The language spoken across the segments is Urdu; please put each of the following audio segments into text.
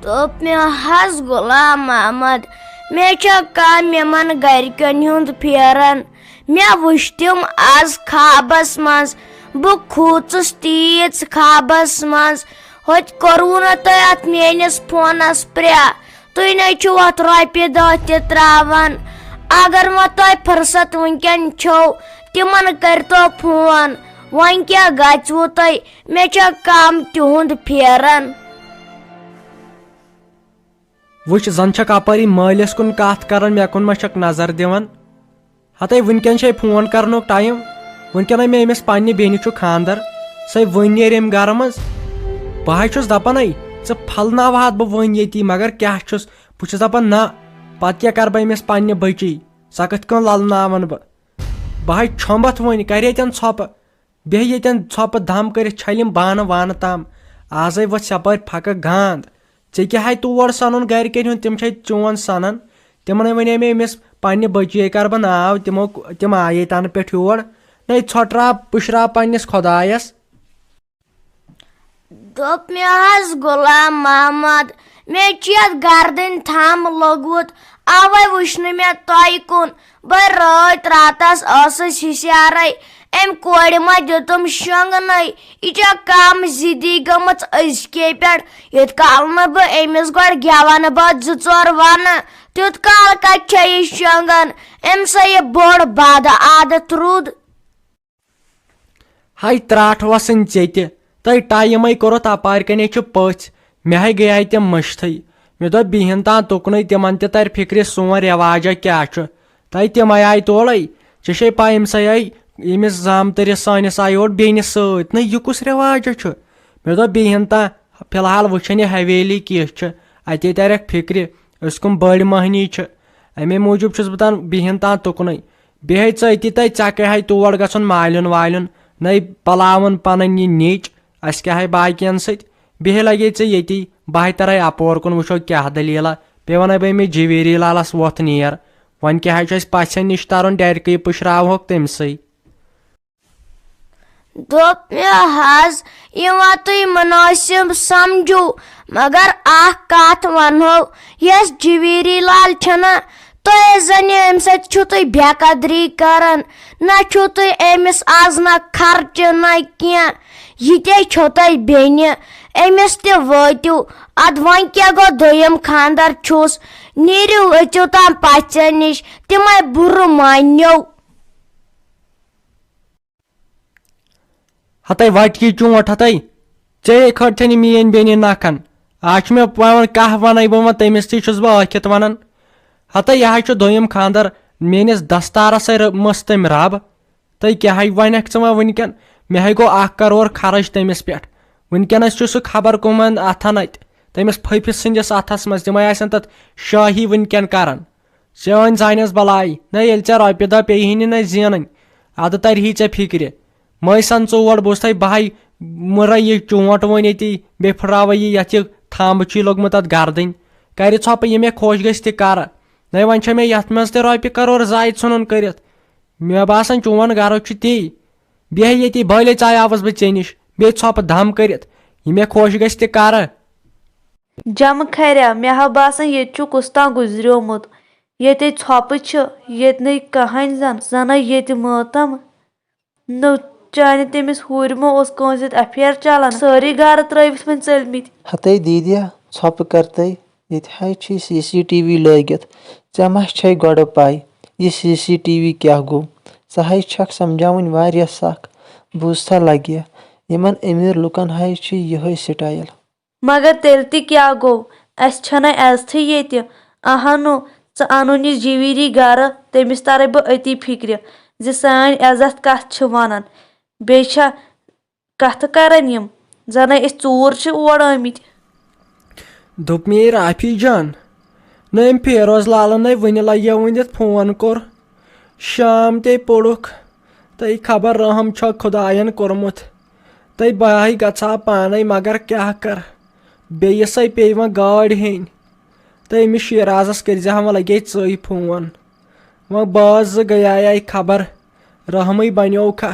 دوٚپ مےٚ حظ غلام محمد مےٚ چھےٚ کانٛہہ مےٚ گرِکٮ۪ن ہُنٛد پھیران مےٚ وٕچھ تِم آز خوابس منٛز بہٕ کھوٗژٕس تیٖژ خوابس منٛز ہوٚتہِ کوٚروٕ نہٕ تۄہہِ اتھ میٲنِس فونس پرٛےٚ تُہۍ نَے چھِو اتھ رۄپیہِ دہ تہِ ترٛاوان اگر وۄنۍ تۄہہِ فٕرست وٕنکٮ۪ن چھو تِمن کٔرۍتو فون وۄنۍ کیٛاہ گژھوٕ تۄہہِ مےٚ چھےٚ کم تِہُنٛد پھیران وٕچھ زن چھکھ اپٲری مٲلِس کُن کتھ کران مےٚ کُن ما چھکھ نظر دِوان ہتے وٕنکٮ۪ن چھے فون کرنُک ٹایم وٕنکٮ۪ن مےٚ أمِس پننہِ بیٚنہِ چھُ خانٛدر سۄے وۄنۍ نیرِ أمۍ گرٕ منٛز بہٕ حظ چھُس دپان ژٕ پھلناوہاتھ بہٕ وۄنۍ ییٚتی مگر کیٛاہ چھُس بہٕ چھُس دپان نہ پتہٕ کیٛاہ کرٕ بہٕ أمِس پننہِ بٔچی سۄ کِتھ کٔنۍ للناون بہٕ حظ چھۄمبتھ وۄنۍ کرِ ییٚتٮ۪ن ژھۄپہٕ بیٚیہِ ییٚتٮ۪ن ژھۄپہٕ دم کٔرِتھ چھلیم بانہٕ وانہٕ تام آزے وۄتھ یپٲرۍ پھکہٕ گانٛد ژےٚ کیٛاہ تور سنُن گرِکٮ۪ن ہُنٛد تِم چھے چون سنان تِمنے ونے مےٚ أمِس پننہِ بٔچی کرٕ بہٕ ناو تِم آیے تنہٕ پٮ۪ٹھ یور نے ژھۄٹراو پٕشراو پننِس خۄدایس دوٚپ مےٚ حظ غلام محمد مےٚ چھُ یتھ گردٕنۍ تھم لوٚگمُت اوے وٕچھ نہٕ مےٚ تۄہہِ کُن بہٕ رٲتۍ راتس ٲسٕس ہُشیارے أمۍ کورِ ما دِتُم شۄنٛگنٕے یہِ چھےٚ کم ضِدی گٔمٕژ أزکے پٮ۪ٹھ یوٗت کال نہٕ بہٕ أمِس گۄڈٕ گٮ۪ون بہٕ 2-4 ونہٕ تیُت کال کتہِ چھےٚ یہِ شۄنٛگان أمۍ سا یہِ بوٚڑ بد عادت روٗد ہاے تراٹھ وسٕنۍ ژےٚ تہِ تۄہہِ ٹایمے کوٚرُتھ اپارِ کنے چھِ پٔژھۍ مےٚ ہاے گٔیے تِم مٔشتھٕے مےٚ دوٚپ بِہِن تان تُکنُے تِمن تہِ ترِ فِکرِ سون رٮ۪واجا کیٛاہ چھُ تۄہہِ تِمے آیہِ تورے ژےٚ چھے پاے أمِس آیہِ ییٚمِس زامتٕرِس سٲنِس آیہِ اور بیٚنہِ سۭتۍ نہ یہِ کُس رٮ۪واجا چھُ مےٚ دوٚپ بِہِن تان فلحال وٕچھن یہِ حویلی کِژھ چھِ اتے ترٮ۪کھ فِکرِ أسۍ کٕم بٔڑۍ مٔہنی چھِ امے موٗجوٗب چھُس بہٕ دپان بِہِن تان تُکنُے بیٚیہِ ژٕ أتی تتہِ ژےٚ کیٛاہ ہے تور گژھُن مالیُن والیُن نَے پلاوُن پنٕنۍ یہِ نیٚچ اسہِ کیٛاہ ہے باقین سۭتۍ بیٚیہِ لگے ژےٚ ییٚتی بہٕ ترے اپور کُن وٕچھو کیٛاہ دٔلیٖلا بیٚیہِ ونے بہٕ أمِس جویری لالس وۄتھ نیر وۄنۍ کیٛاہ چھُ اسہِ پژھٮ۪ن نِش ترُن ڈرکٕے پٕشراوہوکھ تٔمسٕے دوٚپ مےٚ حظ یِوان تُہۍ مُنٲسِب سمجھو مگر اکھ کتھ ونہو یۄس جویری لال چھنا تُہۍ زن امہِ سۭتۍ چھِو تُہۍ بے قدری کران نہ چھُو تُہۍ أمِس آز نہ خرچہِ نہ کینٛہہ یہِ تے چھو تۄہہِ بیٚنہِ أمِس تہِ وٲتِو ادٕ وۄنۍ کیٛاہ گوٚو دوٚیِم خانٛدر چھُس نیٖرِو أژِو تام پژھٮ۪ن نِش تِمے بُرٕ مٲنِو ہتے وٹکی چونٛٹھ ہتے ژےٚ کھٲلتھن یہِ میٲنۍ بیٚنہِ نکھن آز چھُ مےٚ پیوان کاہ ونے بہٕ وۄنۍ تٔمِس تہِ چھُس بہٕ ٲکھِتھ ونان ہتے یہِ حظ چھُ دوٚیِم خانٛدر میٲنِس دستارسے مٔژھ تٔمۍ رب تُہۍ کیٛاہ ہے ونکھ ژٕ وۄنۍ وٕنکٮ۪ن مےٚ ہے گوٚو 1 کرور خرٕچ تٔمِس پٮ۪ٹھ وٕنکٮ۪نس چھُ سُہ خبر کٕمن اتھن اتہِ تٔمِس پھٔپھِس سٕنٛدِس اتھس منٛز تِمے آسن تتھ شٲہی وٕنکٮ۪ن کران ژےٚ أنۍ زانٮ۪س بلاے نہ ییٚلہِ ژےٚ رۄپیہِ دہ پیٚیہِ ہی نہٕ زینٕنۍ ادٕ ترہی ژےٚ فِکرِ مے سن ژور بہٕ اوسُس بہے مُرے یہِ چونٛٹھ وۄنۍ ییٚتی بیٚیہِ پھٕٹراوے یہِ یتھ یہِ تھمب چھُے لوٚگمُت اتھ گردٕنۍ کرِ ژھۄپہٕ یہِ مےٚ خۄش گژھِ تہِ کرٕ نَے وۄنۍ چھےٚ مےٚ یتھ منٛز تہِ رۄپیہِ کرور زایہِ ژھٕنُن کٔرِتھ مےٚ باسان چون گرٕ چھُ تی بیٚیہِ ییٚتی بٲلے ژایاوس بہٕ ژےٚ نِش بیٚیہِ ژھۄپہٕ دم کٔرِتھ یہِ مےٚ خۄش گژھِ تہِ کرٕ جمہٕ کھریا مےٚ ہا باسان ییٚتہِ چھُ کُس تام گُزریومُت ییٚتے ژھۄپہٕ چھِ ییٚتہِ نٕے کٕہٲنۍ زنٕے ییٚتہِ مٲتم نہ چانہِ تٔمِس ہورِ ما اوس کٲنٛسہِ سۭتۍ ایفیر چلان سٲری گرٕ ترٲوِتھ وۄنۍ ژٔلمٕتۍ ہتے دیٖدیا ژھۄپہٕ کرتے ییٚتہِ حظ چھِ CCTV لٲگِتھ ژےٚ ما چھے گۄڈٕ پاے یہِ CCTV کیٛاہ گوٚو ژٕ حظ چھکھ سمجھاوٕنۍ واریاہ سخ بوٗزتھا لگہِ یِمن أمیٖر لُکن حظ چھِ یِہے سٹایل مگر تیٚلہِ تہِ کیٛاہ گوٚو اسہِ چھنہ عزتھٕے ییٚتہِ اہنو ژٕ اَنُن یہِ جویری گرٕ تٔمِس ترے بہٕ أتی فِکرِ زِ سٲنۍ عزت کتھ چھِ ونان بیٚیہِ چھا کتھٕ کران یِم زنے أسۍ ژوٗر چھِ اور آمٕتۍ دوٚپ مے رافی جان نہ أمۍ فیروز لالن نَے وُنہِ لگیو ؤنِتھ فون کوٚر شام تے پوٚرُکھ تۄہہِ خبر رحم چھا خۄداین کوٚرمُت تۄہہِ بہٕ گژھٕ ہا پانے مگر کیٛاہ کر بیٚیِسے پیٚیہِ وۄنۍ گٲڑۍ ہیٚنۍ تہٕ أمِس شیرازس کٔرزِ ہا وۄنۍ لگے ژٕے فون وۄنۍ بٲژ زٕ گٔیے خبر رحمٕے بنیوکھا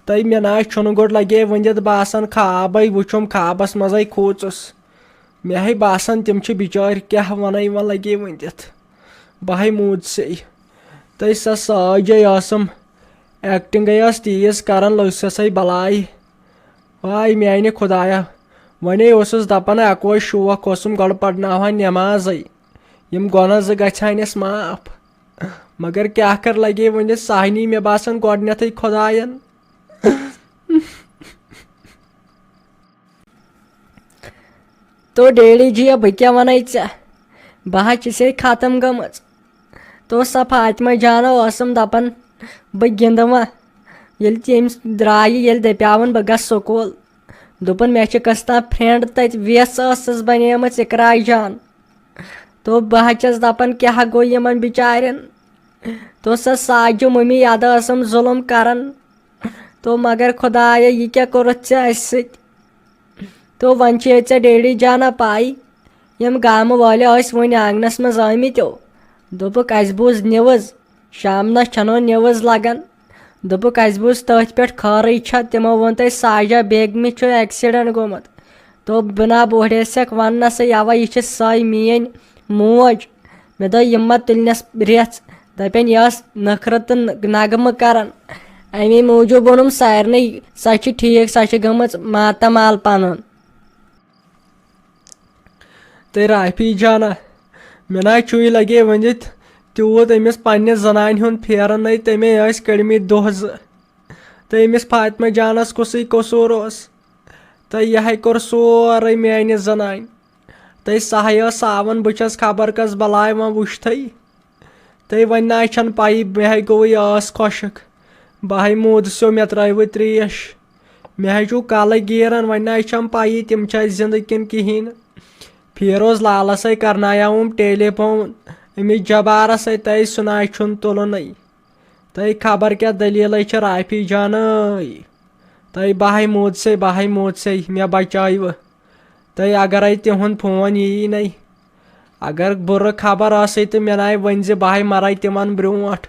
تۄہہِ مےٚ نہ چھُنہٕ گۄڈٕ لگے ؤنِتھ باسان خوابے وٕچھُم خوابس منٛزے کھوٗژُس مےٚ ہے باسان تِم چھِ بِچٲرۍ کیٛاہ وَنَے وۄنۍ لگے ؤنِتھ بہٕ ہے موٗد سے تہٕ سۄ ساجے ٲسٕم ایٚکٹِنٛگٕے ٲس تیٖژ کران لٔج سۄ بلاے واے میانہِ خۄدایا وۄنۍ اوسُس دپان اکوے شوق اوسُم گۄڈٕ پرناوہا نٮ۪مازے یِم گۄناہ زٕ گژھہانس معاف مگر کیٛاہ کر لگے ؤنِتھ سہنی مےٚ باسان گۄڈنیتھٕے خۄداین تو ڈیڈی جی بہٕ کیٛاہ وَنَے ژےٚ بہٕ حظ چھسے ختم گٔمٕژ تو سۄ فاطمہ جانا ٲسٕم دپان بہٕ گِنٛدٕ وۄنۍ ییٚلہِ تٔمِس درٛایہِ ییٚلہِ دپیاوُن بہٕ گژھٕ سکوٗل دوٚپُن مےٚ چھِ کٔژ تام فرٛینٛڈ تتہِ ویس ٲسٕس بنیمٕژ اقرا جان تو بہٕ حظ چھس دپان کیٛاہ گوٚو یِمن بِچارٮ۪ن تو سۄ ساجہِ مٔمی اَدٕ ٲسٕم ظُلُم کران تو مگر خۄدایا یہِ کیٛاہ کوٚرُتھ ژےٚ اَسہِ سۭتۍ تو وۄنۍ چھے ژےٚ ڈیڈی جانا پاے یِم گامہٕ وٲلۍ ٲسۍ وُنہِ آنٛگنس منٛز آمٕتۍ دوٚپُکھ اَسہِ بوٗز نِوٕز شامنس چھنو نِوٕز لگان دوٚپُکھ اَسہِ بوٗز تٔتھۍ پٮ۪ٹھ خٲرٕے چھا تِمو ووٚن تَتہِ ساجا بیگمہِ چھُ ایٚکسِڈنٛٹ گوٚمُت تو بہٕ نا بہٕ ہُریسکھ وننسٕے اوا یہِ چھِ سۄے میٲنۍ موج مےٚ دوٚپ یِم ما تُلنس رٮ۪ژ دپن یہِ ٲس نخرٕ تہٕ نغمہٕ کران امی موٗجوٗب ووٚنُم سارنٕے سۄ چھِ ٹھیٖک سۄ چھِ گٔمٕژ ماتامال پنُن تہٕ رافی جانا مےٚ نہ چھُے لگے ؤنِتھ تیوٗت أمِس پننہِ زنانہِ ہُنٛد پھیرَنٕے تٔمے ٲسۍ کٔڑمٕتۍ دۄہ زٕ تہٕ أمِس فاطمہ جانس کُسٕے قصوٗر اوس تہٕ یِہے کوٚر سورُے میانہِ زنانہِ تہٕ سۄ ہے ٲس ساوان بہٕ چھس خبر کۄس بلاے وۄنۍ وٕچھتھٕے تہٕ وۄنۍ نہ چھنہٕ پایی مےٚ ہے گوٚوُے ٲس خۄشک بہٕ ہے موٗدسیو مےٚ ترٛٲوٕ تریش مےٚ ہے چھُ کلہٕ گیران وۄنۍ نہ چھم پایی تِم چھا زندٕ کِنہٕ کِہینۍ نہٕ فیروز لالسے کرنایاوُم ٹیلی فون أمِس جبارسے تہٕ سُہ نہ چھُنہٕ تُلنٕے تہٕ خبر کیٛاہ دٔلیٖلے چھِ رافی جانٕے تہٕ بہے موٗد سے مےٚ بچٲیوٕ تہٕ اگرے تِہُنٛد فون یی نے اگر بُرٕ خبر ٲسٕے تہٕ مےٚ ناے ؤنۍ زِ بہے مرے تِمن برونٛٹھ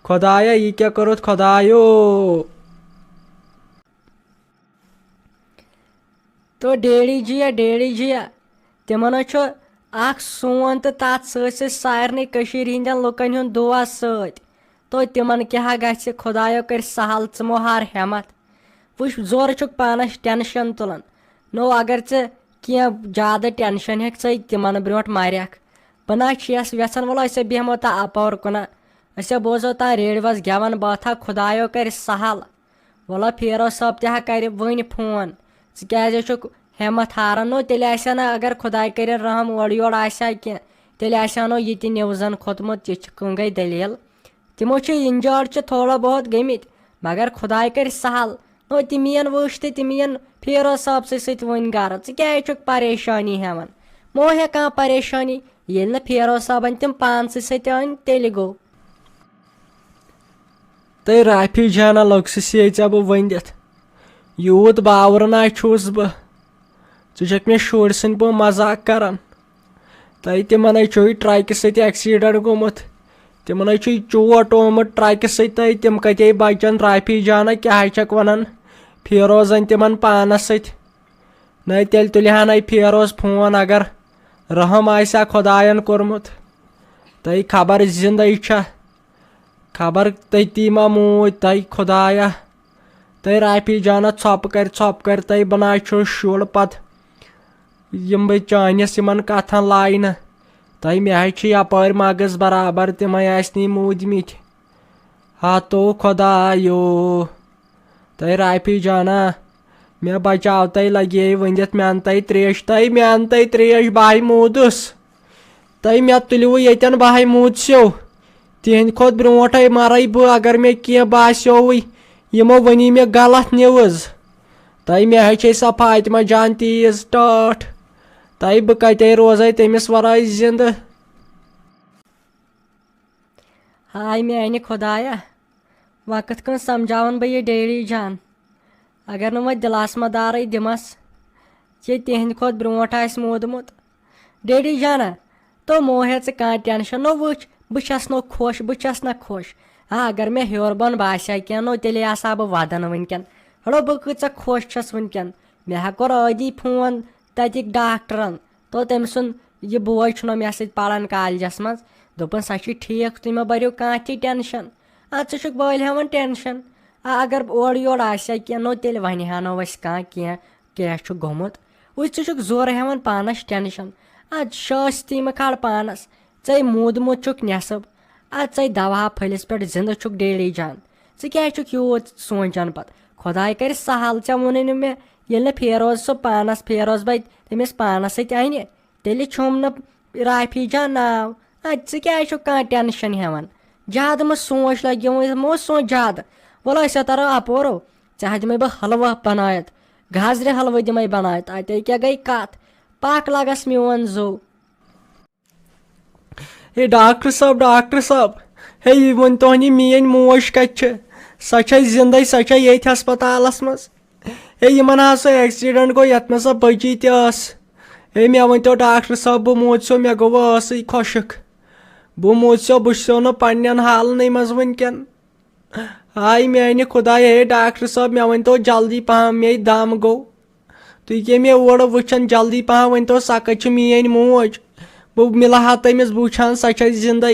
خۄدایا یہِ کیٛاہ کوٚرُتھ خۄدایو تو ڈیڈی جیا تِمن حظ چھُ اکھ سون تہٕ تتھ سۭتۍ سۭتۍ سارنٕے کٔشیٖر ہِنٛدٮ۪ن لُکن ہُنٛد دُعا سۭتۍ تو تِمن کیٛاہ گژھِ خۄدایا کٔرِ سہل ژٕ مہ ہار ہٮ۪مت وٕچھ زورٕ چھُکھ پانس ٹٮ۪نشن تُلان نو اگر ژےٚ کینٛہہ زیادٕ ٹٮ۪نشن ہٮ۪کہِ ژٕ تِمن برونٛٹھ مرکھ بہٕ نہ چھس یژھان وَلہٕ أسۍ بیٚہمو تا اپور کُنہ أسۍ بوزو تا ریڈوس گٮ۪ون باتھا خۄدایا کَرِ سہل وَلہٕ فیروز صٲب تہِ ہا کرِ وٕنۍ فون ژٕ کیٛازِ چھُکھ ہٮ۪مت ہاران نو تیٚلہِ آسہِ ہا نہٕ اگر خۄداے کٔرِنۍ رحم اورٕ یورٕ آسہِ ہا کینٛہہ تیٚلہِ آسہِ ہا نو یہِ تہِ نِوزن کھوٚتمُت یہِ چھِ کٕم گٔے دٔلیٖل تِمو چھِ اِنجٲرڈ چھِ تھوڑا بہت گٔمٕتۍ مگر خۄداے کَرِ سہل نو تِم یِن وٕچھ تہٕ تِم یِن فیروز صٲبسٕے سۭتۍ وٕنۍ گرٕ ژٕ کیٛازِ چھُکھ پریشٲنی ہٮ۪وان مو ہےٚ کانٛہہ پریشٲنی ییٚلہِ نہٕ فیروز صٲبن تِم پانسٕے سۭتۍ أنۍ تیٚلہِ گوٚو تہٕ رافی جانا لوٚگسٕے ژےٚ بہٕ ؤنِتھ یوٗت باورٕ نا چھُس بہٕ ژٕ چھکھ مےٚ شُرۍ سٕنٛدۍ پٲٹھۍ مزاق کران تہٕ تِمن چھُے ٹرکہِ سۭتۍ ایٚکسِڈنٛٹ گوٚمُت تِمن چھُے چوٹ آمُت ٹرکہِ سۭتۍ تہٕ تِم کتے بچن رافی جانا کیٛاہ چھکھ ونان فیروز أنۍ تِمن پانس سۭتۍ نَے تیٚلہِ تُلہِ ہا نَے فیروز فون اگر رحم آسہِ ہا خۄداین کوٚرمُت تہٕ خبر زندے چھا خبر تٔتی ما موٗدۍ تہٕ خۄدایا تہٕ رافی جانا ژھۄپہٕ کر تہٕ بہٕ نہ چھُس شُر پتہٕ یِم بہٕ چٲنِس یِمن کتھن لاے نہٕ تہٕ مےٚ حظ چھِ یپٲرۍ مغز برابر تِمے آسنٕے موٗدمٕتۍ ہاتو خۄدایو تہٕ رافی جانا مےٚ بچاو تہٕ لگے ؤنِتھ مےٚ اَن ترٛیش بہے موٗدُس تہٕ مےٚ تُلوٕ ییٚتٮ۪ن بہے موٗدسیو تِہنٛدِ کھۄتہٕ برونٛٹھے مرے بہٕ اگر مےٚ کینٛہہ باسیووٕے یِمو ؤنی مےٚ غلط نِوٕز تہٕ مےٚ ہیٚچے سۄ فاطمہ جان تیٖژ ٹٲٹھ تہٕ بہٕ کتے روزے تٔمِس ورٲے زندٕ ہاے میانہِ خۄدایا وۄنۍ کِتھ کٔنۍ سمجاون بہٕ یہِ ڈیڈی جان اگر نہٕ وۄنۍ دِلس مدارٕے دِمس یہِ تِہنٛدِ کھۄتہٕ برونٛٹھ آسہِ موٗدمُت ڈیڈی جانا تو مو ہے ژٕ کانٛہہ ٹٮ۪نشن نو وٕچھ بہٕ چھس نہ خۄش ہاں اگر مےٚ ہیوٚر بۄن باسہِ ہا کینٛہہ نو تیٚلے آسہٕ ہا بہٕ ودان وٕنکٮ۪ن ہڑو بہٕ کۭژاہ خۄش چھس وٕنکٮ۪ن مےٚ ہا کوٚر عٲدی فون تتِکۍ ڈاکٹرن تو تٔمۍ سُنٛد یہِ بوے چھُنہ مےٚ سۭتۍ پران کالجس منٛز دوٚپُن سۄ چھِ ٹھیٖک تُہۍ مہ بٔرِو کانٛہہ تہِ ٹٮ۪نشن ژٕ چھُکھ وٲلۍ ہٮ۪وان ٹٮ۪نشن اگر اورٕ یورٕ آسہِ ہا کینٛہہ نوٚو تیٚلہِ وَنہِ ہا نہٕ أسۍ کینٛہہ کیٛاہ چھُ گوٚمُت وٕچھ ژٕ چھُکھ زورٕ ہٮ۪وان پانس ٹٮ۪نشن شٲستی مہٕ کھال پانس ژے موٗدمُت چھُکھ نٮ۪صٕب ژے دوا پھٔلِس پٮ۪ٹھ زِندٕ چھُکھ ڈیلی جان ژٕ کیٛازِ چھُکھ یوٗت سونٛچان پتہٕ خۄداے کرِ سہل ژےٚ ووٚنُے نہٕ مےٚ ییٚلہِ نہٕ فیروز سُہ پانس فیروز باے تٔمِس پانس سۭتۍ انہِ تیٚلہِ چھُم نہٕ رافی جان ناو ژٕ کیٛازِ چھُکھ کانٛہہ ٹٮ۪نشن ہٮ۪وان زیادٕ مہ سونٛچ لگہِ مہ سونٛچ زیادٕ وَلہٕ أسۍ ترو اپورو ژےٚ دِمے بہٕ حلوٕ بنٲیِتھ گازرِ حلوٕ دِمے بنٲیِتھ اتے کیٛاہ گٔے کتھ پکھ لگس میون زو ہے ڈاکٹر صٲب ہے یہِ ؤنۍتو یہِ میٲنۍ موج کتہِ چھِ سۄ چھے زندے سۄ چھے ییٚتھۍ ہسپتالس منٛز ہے یِمن حظ سُہ ایکسیڈنٹ گوٚو یتھ منٛز سۄ بٔچی تہِ ٲس ہے مےٚ ؤنۍتو ڈاکٹر صٲب بہٕ موٗدسیو مےٚ گوٚو ٲسٕے خۄشک بہٕ موٗدسیو بہٕ چھُسو نہٕ پننٮ۪ن حالنٕے منٛز وٕنکٮ۪ن ہاے میانہِ خۄداے ہے ڈاکٹر صٲب مےٚ ؤنۍتو جلدی پہم مے دم گوٚو تُہۍ کیٛاہ مےٚ اورٕ وٕچھان جلدی پہم ؤنۍتو سۄ کتہِ چھِ میٲنۍ موج بہٕ مِلہٕ ہا تٔمِس بہٕ وٕچھِ ہن سۄ چھےٚ زندے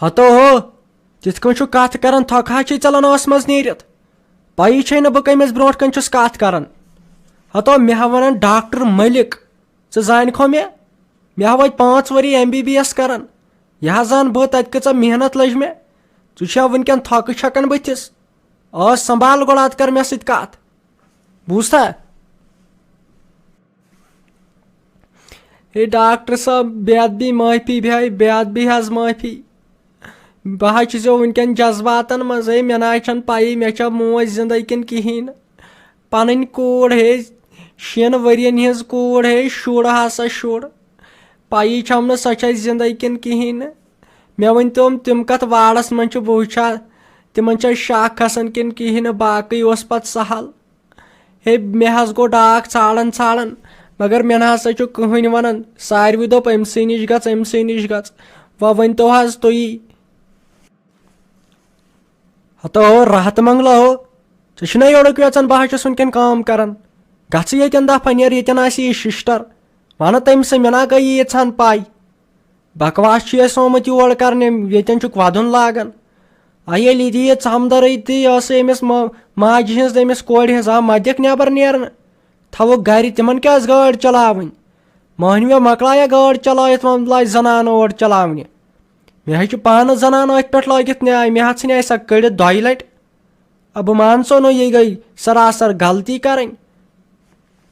ہتو ہو تِتھ کٔنۍ چھُ کتھ کران تھۄکہٕ ہا چھے ژلان ٲس منٛز نیٖرِتھ پایی چھے نہٕ بہٕ کٔمِس برونٛٹھ کٔنۍ چھُس کتھ کران ہتو مےٚ ہا ونان ڈاکٹر ملک ژٕ زانکھو مےٚ ہا وٲتۍ 5 ؤری MBBS کران یہِ حظ زان بہٕ تتہِ کۭژاہ محنت لٔج مےٚ ژٕ چھا وٕنکٮ۪ن تھۄکہٕ چھکان بٕتھِس سنبھال گۄڈٕ ادٕ کر مےٚ سۭتۍ کتھ بوٗزتھا ہے ڈاکٹر صٲب بے ادبی معٲفی بے ادبی حظ معٲفی بہٕ حظ چھُسو وٕنکٮ۪ن جذباتن منٛز ہے مےٚ نہ حظ چھنہٕ پایی مےٚ چھا موج زندے کِنہٕ کہیٖنۍ نہٕ پنٕنۍ کوٗر ہے 6 ؤرین ہِنٛز کوٗر ہے شُر ہسا شُر پایی چھم نہٕ سۄ چھا زندے کِنہٕ کہیٖنۍ نہٕ مےٚ ؤنۍتو تِم کتھ وارس منٛز چھِ بہٕ وٕچھا تِمن چھا شک کھسان کِنہٕ کہیٖنۍ نہٕ باقٕے اوس پتہٕ سہل ہے مےٚ حظ گوٚو ڈاک ژھانڈان مگر مےٚ نہ ہسا چھُ کٕہٕنۍ ونان ساروٕے دوٚپ أمسٕے نِش گژھ وۄنۍ ؤنۍتو حظ تُہی ہتو ہو راحت منگلو ہو ژےٚ چھُنہ یورُک یژان بہٕ حظ چھُس وٕنکٮ۪ن کٲم کران گژھٕ ییٚتٮ۪ن دپھا نیر ییٚتٮ۪ن آسہِ یہِ ششتر ونہٕ تٔمسٕے مےٚ نہ گٔیے ییٖژہن پاے بکواس چھُ اَسہِ آمُت یور کرنہِ ییٚتٮ۪ن چھُکھ ودُن لاگان ییٚلہِ ییٚتہِ یہِ ژمدرٕے تہِ ٲسٕے أمِس ماجہِ ہِنٛز أمِس کورِ ہِنٛز مہ دِکھ نٮ۪بر نیرنہٕ تھوُکھ گرِ تِمن کیٛاہ ٲس گٲڑۍ چلاوٕنۍ مٔہنوٮ۪و مکلایا گٲڑۍ چلٲیِتھ وۄنۍ لاجہِ زنانہٕ اورٕ چلاونہِ مےٚ حظ چھُ پانہٕ زنانہٕ أتھۍ پٮ۪ٹھ لٲگِتھ نیاے مےٚ حظ ژھٕنے سۄ کٔڑِتھ 2 لٹہِ بہٕ مان ژٕ یہِ گٔے سراسر غلطی کرٕنۍ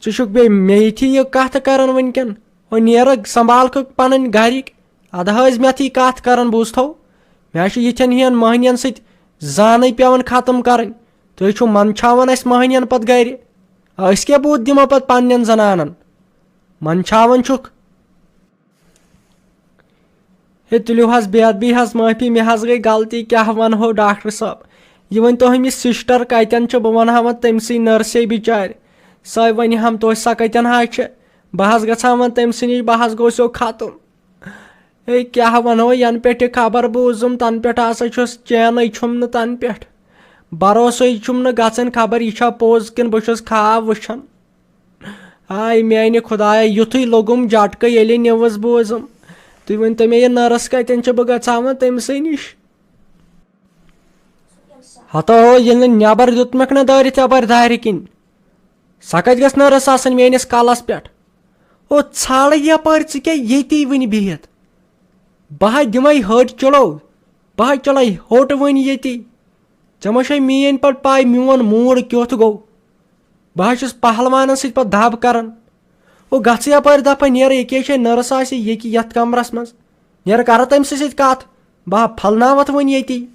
ژٕ چھُکھ بیٚیہِ مےٚ یِتھی یہِ کتھ کران وٕنکٮ۪ن وۄنۍ نیرٕ سنبھالکھٕ پنٕنۍ گرِکۍ ادٕ حظ مےٚ کتھ کران بوٗزتھو مےٚ حظ چھُ یِتھٮ۪ن ہِوٮ۪ن مٔہنِین سۭتۍ زانٕے پیٚوان ختم کرٕنۍ تُہۍ چھِو منٛدچھاوان اسہِ مٔہنِین پتہٕ گرِ أسۍ کیٛاہ بوٗد دِمو پتہٕ پننٮ۪ن زنانن منٛدچھاوان چھُکھ ہے تُلِو حظ بے ادبی حظ معٲفی مےٚ حظ گٔے غلطی کیٛاہ ونہو ڈاکٹر صٲب یہِ ؤنۍتو أمِس سسٹر کتٮ۪ن چھِ بہٕ ونہٕ ہا وۄنۍ تٔمسٕے نرسے بچارِ سۄے ونہِ ہم توتہِ سۄ کتٮ۪ن حظ چھِ بہٕ حظ گژھٕ ہا وۄنۍ تٔمسٕے نِش بہٕ حظ گوٚژھو ختم ہے کیٛاہ ونہو ینہٕ پٮ۪ٹھ یہِ خبر بوٗزُم تنہٕ پٮ۪ٹھ ہسا چھُس چینٕے چھُم نہٕ تنہٕ پٮ۪ٹھ بروسے چھُم نہٕ گژھان خبر یہِ چھا پوٚز کِنہٕ بہٕ چھُس خواب وٕچھان ہاے میانہِ خۄدایا یُتھُے لوٚگُم جٹکہٕ ییٚلہِ نِوٕز بوٗزُم تُہۍ ؤنۍتو مےٚ یہِ نٔرٕس کتٮ۪ن چھِ بہٕ گژھٕ ہا وۄنۍ تٔمسٕے نِش ہتو ہو ییٚلہِ نہٕ نٮ۪بر دیُتمکھ نہ دٲرِتھ یپٲرۍ دارِ کِنۍ سۄ کتہِ گژھِ نٔرٕس آسٕنۍ میٲنِس کلس پٮ۪ٹھ ژھانڈٕ یپٲرۍ ژٕ کیٛاہ ییٚتی وٕنہِ بِہِتھ بہٕ حظ دِمے ۂٹۍ چلو بہٕ حظ چلے ہوٚٹ وٕنہِ ییٚتی ژےٚ ما چھے میٲنۍ پٲٹھۍ پاے میون موٗڈ کیُتھ گوٚو بہٕ حظ چھُس پہلوانن سۭتۍ پتہٕ دب کران گژھٕ یپٲرۍ دپہا نیرٕ ییٚکیٛاہ چھے نٔرٕس آسہِ ییٚکہِ یتھ کمرس منٛز نیرٕ کرٕ تٔمسٕے سۭتۍ کتھ بہٕ پھلناوتھ وۄنۍ ییٚتی